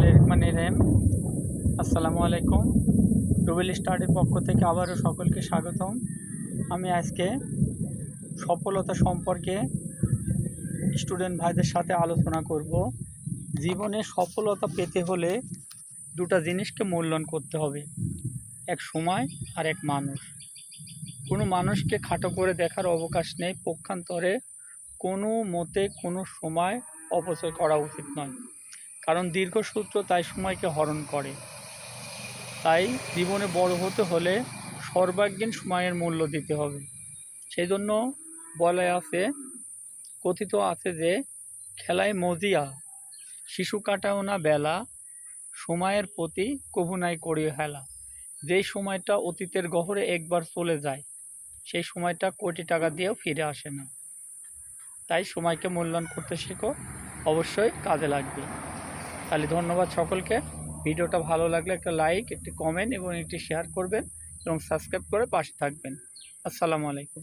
বিসমিল্লাহিররহমানিররহিম। আসসালামু আলাইকুম। রুবেল স্টাডির পক্ষ থেকে আবারও সকলকে স্বাগতম। আমি আজকে সফলতা সম্পর্কে স্টুডেন্ট ভাইদের সাথে আলোচনা করব। জীবনে সফলতা পেতে হলে দুটো জিনিসকে মূল্যায়ন করতে হবে, এক সময় আর এক মানুষ। কোনো মানুষকে খাটো করে দেখার অবকাশ নেই, পক্ষান্তরে কোনো মতে কোনো সময় অপচয় করা উচিত নয়, কারণ দীর্ঘসূত্র তাই সময়কে হরণ করে। তাই জীবনে বড় হতে হলে সর্বাঙ্গীন সময়ের মূল্য দিতে হবে। সেই জন্য বলা আছে, কথিত আছে যে খেলায় মজিয়া শিশু কাটাও না বেলা, সময়ের প্রতি কভু নাই করিও হেলা। যেই সময়টা অতীতের গহরে একবার চলে যায়, সেই সময়টা কোটি টাকা দিয়েও ফিরে আসে না। তাই সময়কে মূল্যায়ন করতে শেখো, অবশ্যই কাজে লাগবে। তাহলে ধন্যবাদ সকলকে। ভিডিওটা ভালো লাগলে একটা লাইক, একটি কমেন্ট এবং একটি শেয়ার করবেন এবং সাবস্ক্রাইব করে পাশে থাকবেন। আসসালামু আলাইকুম।